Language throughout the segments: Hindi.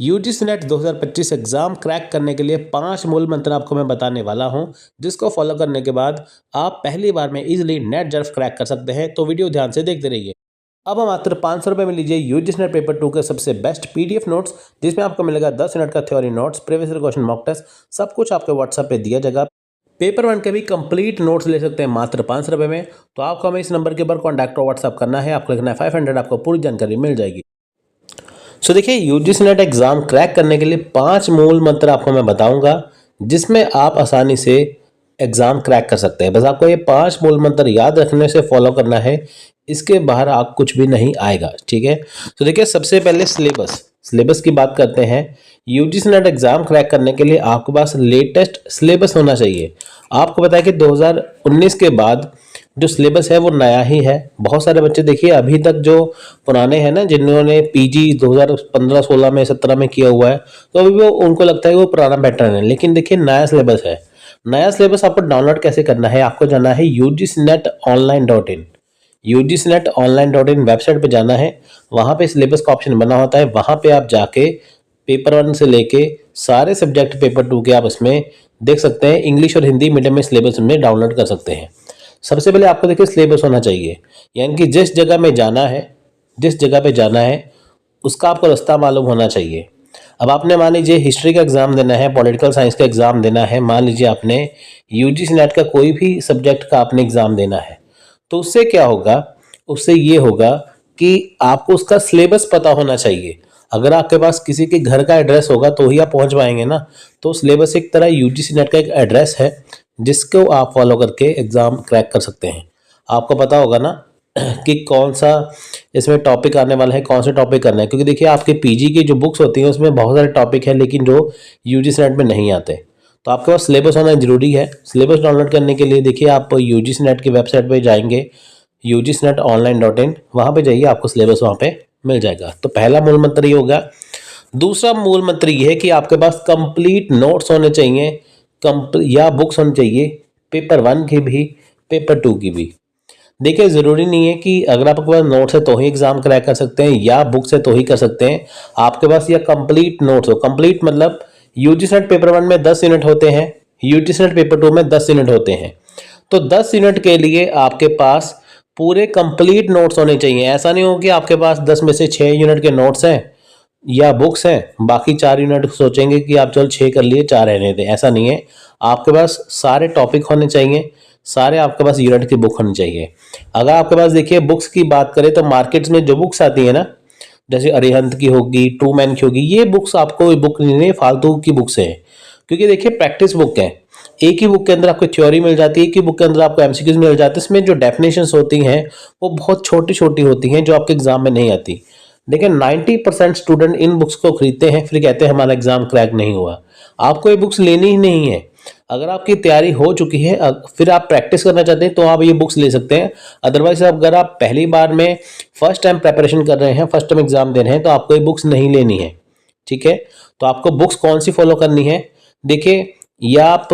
यूजीसी नेट 2025 एग्जाम क्रैक करने के लिए 5 मूल मंत्र आपको मैं बताने वाला हूं, जिसको फॉलो करने के बाद आप पहली बार में इजीली नेट जर्फ क्रैक कर सकते हैं। तो वीडियो ध्यान से देखते रहिए। अब हम मात्र 500 रुपये में लीजिए यूजीसी नेट पेपर 2 के सबसे बेस्ट पीडीएफ नोट्स, जिसमें आपको मिलेगा 10 मिनट का theory notes, previous year question, mock test, सब कुछ आपके व्हाट्सएप पे दिया जाएगा। पेपर 1 के भी कंप्लीट नोट्स ले सकते हैं मात्र 500 रुपये में। तो आपको हमें इस नंबर के ऊपर कॉन्टैक्ट और व्हाट्सअप करना है, आपको लिखना है 500, आपको पूरी जानकारी मिल जाएगी। देखिए, यूजीसी नेट एग्जाम क्रैक करने के लिए 5 मूल मंत्र आपको मैं बताऊंगा, जिसमें आप आसानी से एग्जाम क्रैक कर सकते हैं। बस आपको ये 5 मूल मंत्र याद रखने से फॉलो करना है, इसके बाहर आप कुछ भी नहीं आएगा। ठीक है, तो देखिए, सबसे पहले सिलेबस की बात करते हैं। यूजीसी नेट एग्जाम क्रैक करने के लिए आपके पास लेटेस्ट सिलेबस होना चाहिए। आपको पता है कि 2019 के बाद जो सिलेबस है वो नया ही है। बहुत सारे बच्चे देखिए अभी तक जो पुराने हैं ना, जिन्होंने पीजी 2015-16 में 17 में किया हुआ है, तो अभी वो उनको लगता है वो पुराना पैटर्न है। लेकिन देखिए, नया सिलेबस है। नया सिलेबस आपको डाउनलोड कैसे करना है? आपको जाना है UGCNET-online.in। UGCNET-online.in वेबसाइट पे जाना है। वहाँ पे सिलेबस का ऑप्शन बना होता है। वहाँ पे आप जाके पेपर 1 से लेके सारे सब्जेक्ट पेपर 2 के आप इसमें देख सकते हैं। इंग्लिश और हिंदी मीडियम में सिलेबस में डाउनलोड कर सकते हैं। सबसे पहले आपको देखिए सिलेबस होना चाहिए, यानी कि जिस जगह पे जाना है उसका आपको रास्ता मालूम होना चाहिए। अब आपने मान लीजिए हिस्ट्री का एग्जाम देना है, पॉलिटिकल साइंस का एग्जाम देना है, मान लीजिए आपने यूजीसी नेट का कोई भी सब्जेक्ट का आपने एग्जाम देना है, तो उससे क्या होगा? उससे ये होगा कि आपको उसका सिलेबस पता होना चाहिए। अगर आपके पास किसी के घर का एड्रेस होगा तो ही आप पहुंच पाएंगे ना। तो सिलेबस एक तरह यूजीसी नेट का एक एड्रेस है, जिसको आप फॉलो करके एग्जाम क्रैक कर सकते हैं। आपको पता होगा ना कि कौन सा इसमें टॉपिक आने वाला है, कौन सा टॉपिक करना है, क्योंकि देखिए आपके पीजी की जो बुक्स होती हैं उसमें बहुत सारे टॉपिक हैं, लेकिन जो यूजीसी नेट में नहीं आते। तो आपके पास सिलेबस होना जरूरी है। सिलेबस डाउनलोड करने के लिए देखिए आप यूजीसी नेट की वेबसाइट पर जाएंगे, UGCNET-online.in, वहाँ पे जाइए, आपको सिलेबस वहाँ पे मिल जाएगा। तो पहला मूल मंत्र ये होगा। दूसरा मूल मंत्र ये है कि आपके पास कंप्लीट नोट्स होने चाहिए, या बुक्स होनी चाहिए, पेपर 1 की भी, पेपर 2 की भी। देखिए, ज़रूरी नहीं है कि अगर आपके पास नोट्स है तो ही एग्जाम क्रैक कर सकते हैं, या बुक्स है तो ही कर सकते हैं। आपके पास या कंप्लीट नोट्स हो, कंप्लीट मतलब यूजीसी नेट पेपर 1 में 10 यूनिट होते हैं, यूजीसी नेट पेपर 2 में 10 यूनिट होते हैं। तो 10 यूनिट के लिए आपके पास पूरे कंप्लीट नोट्स होने चाहिए। ऐसा नहीं हो कि आपके पास 10 में से 6 यूनिट के नोट्स हैं या बुक्स हैं, बाकी 4 यूनिट सोचेंगे कि आप चल 6 कर लिए, 4 रहने दें। ऐसा नहीं है। आपके पास सारे टॉपिक होने चाहिए, सारे आपके पास यूनिट की बुक होनी चाहिए। अगर आपके पास देखिए बुक्स की बात करें तो मार्केट्स में जो बुक्स आती है ना, जैसे अरिहंत की होगी, टू मैन की होगी, ये बुक्स आपको बुक नहीं, फालतू की बुक्स है। क्योंकि देखिए प्रैक्टिस बुक है। एक ही बुक के अंदर आपको थ्योरी मिल जाती है, एक ही बुक के अंदर आपको एमसीक्यूज मिल जाते हैं। इसमें जो डेफिनेशंस होती हैं वो बहुत छोटी छोटी होती हैं, जो आपके एग्जाम में नहीं आती। लेकिन 90% स्टूडेंट इन बुक्स को खरीदते हैं, फिर कहते हैं हमारा एग्जाम क्रैक नहीं हुआ। आपको ये बुक्स लेनी ही नहीं है। अगर आपकी तैयारी हो चुकी है, फिर आप प्रैक्टिस करना चाहते हैं, तो आप ये बुक्स ले सकते हैं। अदरवाइज अगर आप पहली बार में फर्स्ट टाइम प्रेपरेशन कर रहे हैं, फर्स्ट टाइम एग्जाम दे रहे हैं, तो आपको ये बुक्स नहीं लेनी है। ठीक है, तो आपको बुक्स कौन सी फॉलो करनी है? देखिए, या आप,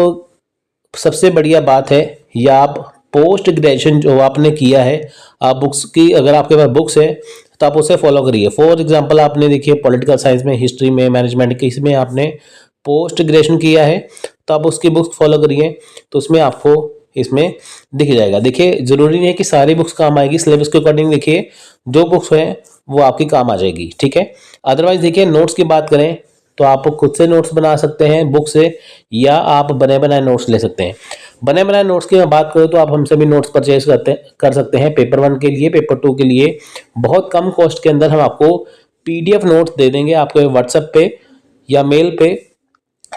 सबसे बढ़िया बात है, या आप पोस्ट ग्रेजुएशन जो आपने किया है, आप बुक्स की, अगर आपके पास बुक्स है तो आप उसे फॉलो करिए। फॉर एग्जांपल आपने देखिए पॉलिटिकल साइंस में, हिस्ट्री में, मैनेजमेंट के, इसमें आपने पोस्ट ग्रेजुएशन किया है, तो आप उसकी बुक्स फॉलो करिए, तो उसमें आपको इसमें दिख जाएगा। देखिए, जरूरी नहीं है कि सारी बुक्स काम आएगी। सिलेबस के अकॉर्डिंग देखिए जो बुक्स हैं वो आपकी काम आ जाएगी। ठीक है, अदरवाइज देखिए नोट्स की बात करें तो आप खुद से नोट्स बना सकते हैं बुक से, या आप बने बनाए नोट्स ले सकते हैं। बने बनाए नोट्स की मैं बात करूँ तो आप हमसे भी नोट्स परचेज कर सकते हैं। पेपर 1 के लिए, पेपर 2 के लिए बहुत कम कॉस्ट के अंदर हम आपको पीडीएफ नोट्स दे देंगे आपके व्हाट्सएप पे या मेल पे,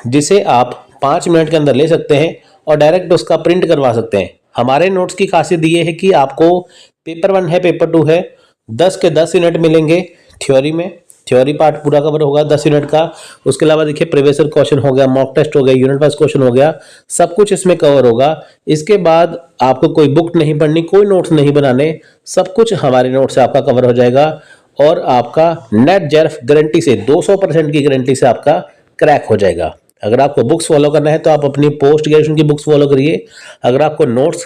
जिसे आप 5 मिनट के अंदर ले सकते हैं और डायरेक्ट उसका प्रिंट करवा सकते हैं। हमारे नोट्स की खासियत ये है कि आपको पेपर 1 है, पेपर 2 है, 10 के 10 यूनिट मिलेंगे थ्योरी में। थ्योरी पार्ट पूरा कवर होगा 10 यूनिट का। उसके अलावा देखिए प्रीवियस ईयर क्वेश्चन हो गया, मॉक टेस्ट हो गया, यूनिट वाइज क्वेश्चन हो गया, सब कुछ इसमें कवर होगा। इसके बाद आपको कोई बुक नहीं पढ़नी, कोई नोट्स नहीं बनाने, सब कुछ हमारे नोट से आपका कवर हो जाएगा। और आपका नेट जर्फ गारंटी से, 200% की गारंटी से आपका क्रैक हो जाएगा। अगर आपको बुक्स फॉलो करना है तो आप अपनी पोस्ट ग्रेजुएशन की बुक्स फॉलो करिए। अगर आपको नोट्स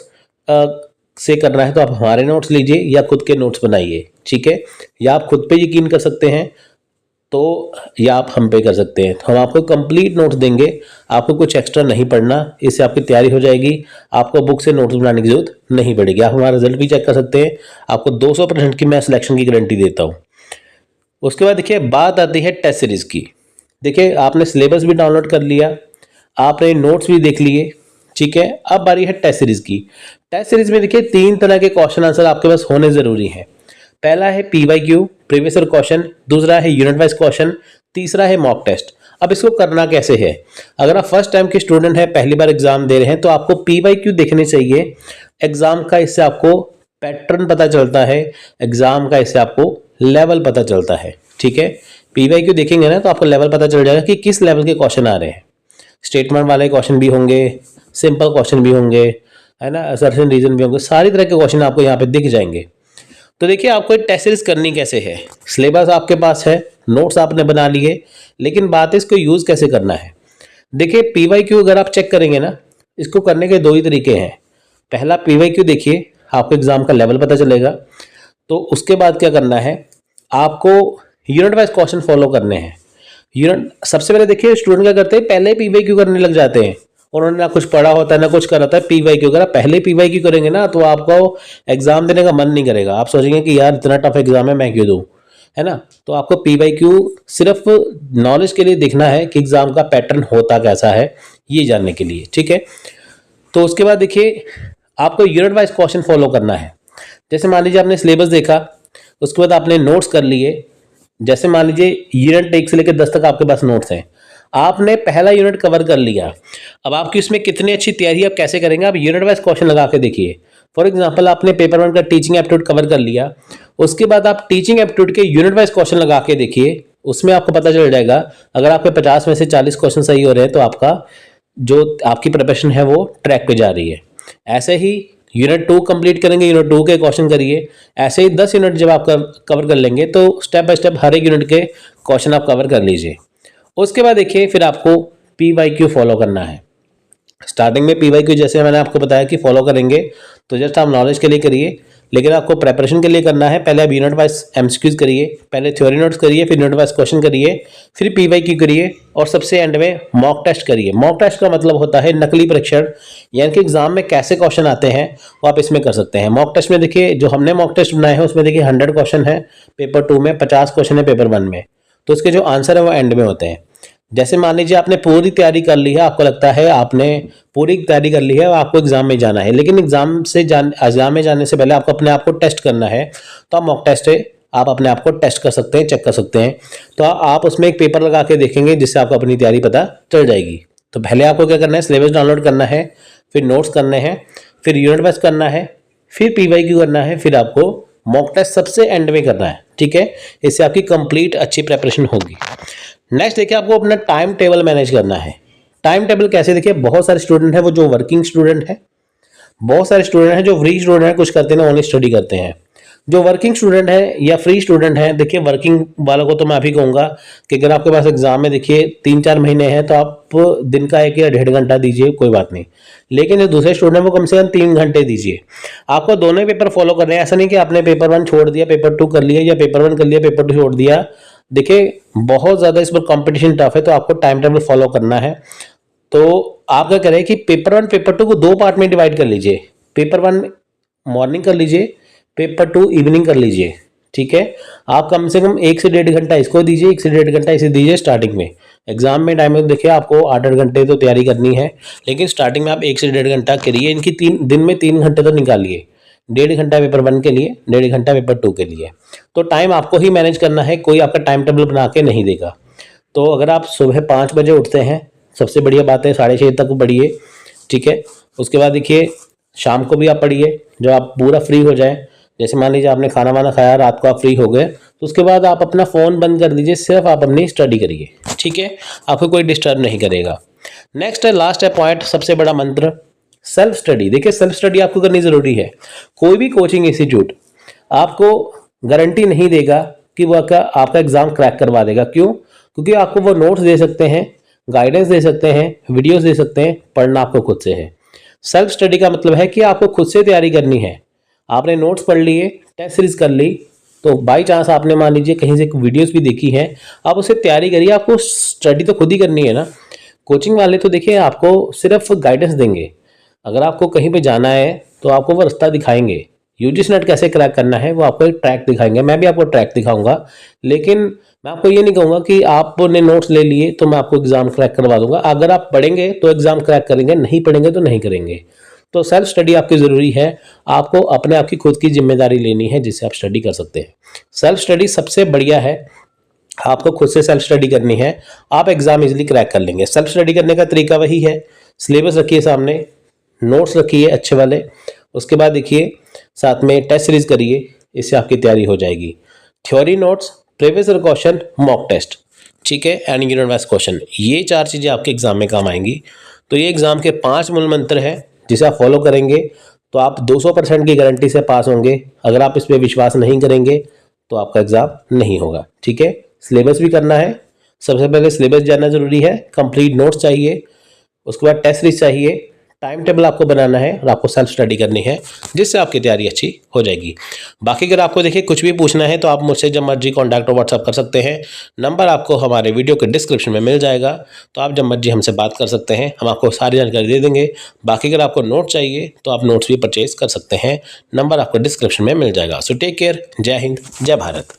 से करना है तो आप हमारे नोट्स लीजिए या खुद के नोट्स बनाइए। ठीक है, या आप खुद पे यकीन कर सकते हैं, तो या आप हम पे कर सकते हैं। तो हम आपको कंप्लीट नोट्स देंगे, आपको कुछ एक्स्ट्रा नहीं पढ़ना, इससे आपकी तैयारी हो जाएगी। आपको बुक से नोट्स बनाने की जरूरत नहीं पड़ेगी। आप हमारा रिजल्ट भी चेक कर सकते हैं, आपको 200% की मैं सिलेक्शन की गारंटी देता हूँ। उसके बाद देखिए बात आती है टेस्ट सीरीज की। देखिए आपने सिलेबस भी डाउनलोड कर लिया, आपने नोट्स भी देख लिए, ठीक है। अब बारी है टेस्ट सीरीज की। टेस्ट सीरीज में देखिए 3 तरह के क्वेश्चन आंसर आपके पास होने जरूरी हैं। पहला है PYQ प्रीवियस ईयर क्वेश्चन, दूसरा है यूनिट वाइज क्वेश्चन, तीसरा है मॉक टेस्ट। अब इसको करना कैसे है? अगर आप फर्स्ट टाइम के स्टूडेंट हैं, पहली बार एग्जाम दे रहे हैं, तो आपको PYQ देखने चाहिए एग्जाम का। इससे आपको पैटर्न पता चलता है एग्जाम का, इससे आपको लेवल पता चलता है, ठीक है। PYQ देखेंगे ना तो आपको लेवल पता चल जाएगा कि किस लेवल के क्वेश्चन आ रहे हैं। स्टेटमेंट वाले क्वेश्चन भी होंगे, सिंपल क्वेश्चन भी होंगे, है ना, असर्शन रीजन भी होंगे, सारी तरह के क्वेश्चन आपको यहाँ पे दिख जाएंगे। तो देखिए आपको टेस्ट सीरीज करनी कैसे है। सिलेबस आपके पास है, नोट्स आपने बना लिए, लेकिन बात है इसको यूज कैसे करना है। देखिए PYQ अगर आप चेक करेंगे ना, इसको करने के 2 ही तरीके हैं। पहला PYQ देखिए, आपको एग्जाम का लेवल पता चलेगा। तो उसके बाद क्या करना है, आपको यूनिट वाइज क्वेश्चन फॉलो करने हैं। यूनिट सबसे पहले देखिए स्टूडेंट क्या करते हैं, पहले PYQ करने लग जाते हैं। उन्होंने ना कुछ पढ़ा होता है ना कुछ करा होता है। PYQ अगर आप पहले PYQ करेंगे ना तो आपको एग्जाम देने का मन नहीं करेगा। आप सोचेंगे कि यार इतना टफ एग्जाम है, मैं क्यों दूं, है ना। तो आपको PYQ सिर्फ नॉलेज के लिए देखना है कि एग्जाम का पैटर्न होता कैसा है, ये जानने के लिए, ठीक है। तो उसके बाद देखिए आपको यूनिट वाइज क्वेश्चन फॉलो करना है। जैसे मान लीजिए आपने सिलेबस देखा, उसके बाद आपने नोट्स कर लिए। जैसे मान लीजिए यूनिट 1 से लेकर 10 तक आपके पास नोट्स हैं, आपने पहला यूनिट कवर कर लिया। अब आपकी उसमें कितनी अच्छी तैयारी आप कैसे करेंगे, आप यूनिट वाइज क्वेश्चन लगा के देखिए। फॉर एग्जांपल आपने पेपर 1 का टीचिंग एप्टीट्यूड कवर कर लिया, उसके बाद आप टीचिंग एप्टीट्यूड के यूनिट वाइज क्वेश्चन लगा के देखिए। उसमें आपको पता चल जाएगा, अगर आपके 50 में से 40 क्वेश्चन सही हो रहे हैं तो आपका जो आपकी प्रिपरेशन है वो ट्रैक पे जा रही है। ऐसे ही यूनिट 2 कंप्लीट करेंगे, यूनिट 2 के क्वेश्चन करिए। ऐसे ही 10 यूनिट जब आप कवर कर लेंगे तो स्टेप बाय स्टेप हर एक यूनिट के क्वेश्चन आप कवर कर लीजिए। उसके बाद देखिए फिर आपको PYQ फॉलो करना है। स्टार्टिंग में PYQ जैसे मैंने आपको बताया कि फॉलो करेंगे, तो जस्ट आप नॉलेज के लिए करिए, लेकिन आपको प्रेपरेशन के लिए करना है। पहले आप यूनिट वाइज MCQs करिए, पहले थ्योरी नोट्स करिए, फिर यूनिट वाइज क्वेश्चन करिए, फिर PYQ करिए, और सबसे एंड में मॉक टेस्ट करिए। मॉक टेस्ट का मतलब होता है नकली परीक्षण, यानी कि एग्जाम में कैसे क्वेश्चन आते हैं वो आप इसमें कर सकते हैं। मॉक टेस्ट में देखिए जो हमने मॉक टेस्ट बनाए हैं उसमें देखिए 100 क्वेश्चन है पेपर 2 में, 50 क्वेश्चन है पेपर 1 में, तो उसके जो आंसर है वो एंड में होते हैं। जैसे मान लीजिए आपने पूरी तैयारी कर ली है, आपको लगता है आपने पूरी तैयारी कर ली है और आपको एग्जाम में जाना है, लेकिन एग्जाम में जाने से पहले आपको अपने आप को टेस्ट करना है, तो आप मॉक टेस्ट है, आप अपने आप को टेस्ट कर सकते हैं, चेक कर सकते हैं। तो आप उसमें एक पेपर लगा के देखेंगे जिससे आपको अपनी तैयारी पता चल जाएगी। तो पहले आपको क्या करना है, सिलेबस डाउनलोड करना है, फिर नोट्स करने हैं, फिर यूनिट वाइज करना है, फिर PYQ करना है, फिर आपको मॉक टेस्ट सबसे एंड में करना है, ठीक है। इससे आपकी कंप्लीट अच्छी प्रिपरेशन होगी। नेक्स्ट देखिए आपको अपना टाइम टेबल मैनेज करना है। टाइम टेबल कैसे, देखिए बहुत सारे स्टूडेंट हैं वो जो वर्किंग स्टूडेंट हैं, बहुत सारे स्टूडेंट हैं जो फ्री स्टूडेंट हैं, कुछ करते हैं ओनली स्टडी करते हैं। जो वर्किंग स्टूडेंट है या फ्री स्टूडेंट हैं, देखिए वर्किंग वालों को तो मैं अभी कहूँगा कि अगर आपके पास एग्जाम में देखिए 3-4 महीने हैं तो आप दिन का 1 या 1.5 घंटा दीजिए, कोई बात नहीं, लेकिन जो दूसरे स्टूडेंट हैं वो कम से कम 3 घंटे दीजिए। आपको दोनों ही पेपर फॉलो करने हैं, ऐसा नहीं कि आपने पेपर 1 छोड़ दिया, पेपर 2 कर लिया, या पेपर 1 कर लिया, पेपर 2 छोड़ दिया। देखिए बहुत ज़्यादा इस पर कंपटीशन टफ है, तो आपको टाइम टेबल फॉलो करना है। तो आप क्या करें कि पेपर 1 पेपर 2 को 2 पार्ट में डिवाइड कर लीजिए। पेपर 1 मॉर्निंग कर लीजिए, पेपर 2 इवनिंग कर लीजिए, ठीक है। आप कम से कम 1 से 1.5 घंटा इसको दीजिए, 1 से 1.5 घंटा इसे दीजिए स्टार्टिंग में। एग्जाम में टाइम में देखिए आपको 8-8 घंटे तो तैयारी करनी है, लेकिन स्टार्टिंग में आप 1 से 1.5 घंटा करिए। इनकी 3 दिन में 3 घंटे तो निकालिए, 1.5 घंटा पेपर 1 के लिए, 1.5 घंटा पेपर 2 के लिए। तो टाइम आपको ही मैनेज करना है, कोई आपका टाइम टेबल बना के नहीं देगा। तो अगर आप सुबह 5 बजे उठते हैं, सबसे बढ़िया बात है 6:30 तक पढ़िए, ठीक है। उसके बाद देखिए शाम को भी आप पढ़िए, जब आप पूरा फ्री हो जाए। जैसे मान लीजिए आपने खाना वाना खाया, रात को आप फ्री हो गए, तो उसके बाद आप अपना फ़ोन बंद कर दीजिए, सिर्फ आप अपनी स्टडी करिए, ठीक है। आपको कोई डिस्टर्ब नहीं करेगा। नेक्स्ट है, लास्ट है पॉइंट, सबसे बड़ा मंत्र, सेल्फ स्टडी। देखिए सेल्फ स्टडी आपको करनी ज़रूरी है। कोई भी कोचिंग इंस्टीट्यूट आपको गारंटी नहीं देगा कि वो आपका एग्ज़ाम क्रैक करवा देगा। क्यों? क्योंकि आपको वो नोट्स दे सकते हैं, गाइडेंस दे सकते हैं, वीडियोस दे सकते हैं, पढ़ना आपको खुद से है। सेल्फ स्टडी का मतलब है कि आपको खुद से तैयारी करनी है। आपने नोट्स पढ़ लिए, टेस्ट सीरीज कर ली, तो बाई चांस आपने मान लीजिए कहीं से वीडियोस भी देखी है, आप उससे तैयारी करिए, आपको स्टडी तो खुद ही करनी है ना। कोचिंग वाले तो देखिए आपको सिर्फ गाइडेंस देंगे, अगर आपको कहीं पे जाना है तो आपको वो रास्ता दिखाएंगे। यूजीसी नेट कैसे क्रैक करना है वो आपको एक ट्रैक दिखाएंगे, मैं भी आपको ट्रैक दिखाऊंगा, लेकिन मैं आपको ये नहीं कहूँगा कि आपने नोट्स ले लिए तो मैं आपको एग्जाम क्रैक करवा दूंगा। अगर आप पढ़ेंगे तो एग्जाम क्रैक करेंगे, नहीं पढ़ेंगे तो नहीं करेंगे। तो सेल्फ स्टडी आपकी ज़रूरी है, आपको अपने आप की खुद की जिम्मेदारी लेनी है जिससे आप स्टडी कर सकते हैं। सेल्फ स्टडी सबसे बढ़िया है, आपको खुद से सेल्फ स्टडी करनी है, आप एग्जाम इजीली क्रैक कर लेंगे। सेल्फ स्टडी करने का तरीका वही है, सिलेबस रखिए सामने, नोट्स रखिए अच्छे वाले, उसके बाद देखिए साथ में टेस्ट सीरीज करिए, इससे आपकी तैयारी हो जाएगी। Theory notes, previous year question, mock test, ठीक है, एंड यूनिट वाइज क्वेश्चन, ये 4 चीज़ें आपके एग्जाम में काम आएंगी। तो ये एग्जाम के 5 मूल मंत्र हैं जिसे आप फॉलो करेंगे तो आप 200% की गारंटी से पास होंगे। अगर आप इस पर विश्वास नहीं करेंगे तो आपका एग्जाम नहीं होगा, ठीक है। सिलेबस भी करना है, सबसे पहले सिलेबस जानना जरूरी है, कंप्लीट नोट्स चाहिए, उसके बाद टेस्ट सीरीज चाहिए, टाइम टेबल आपको बनाना है और आपको सेल्फ स्टडी करनी है जिससे आपकी तैयारी अच्छी हो जाएगी। बाकी अगर आपको देखिए कुछ भी पूछना है तो आप मुझसे जब मर्जी कॉन्टैक्ट और व्हाट्सअप कर सकते हैं, नंबर आपको हमारे वीडियो के डिस्क्रिप्शन में मिल जाएगा, तो आप जब मर्जी हमसे बात कर सकते हैं, हम आपको सारी जानकारी दे देंगे। बाकी अगर आपको नोट चाहिए तो आप नोट्स भी परचेज कर सकते हैं, नंबर आपको डिस्क्रिप्शन में मिल जाएगा। सो टेक केयर, जय हिंद, जय भारत।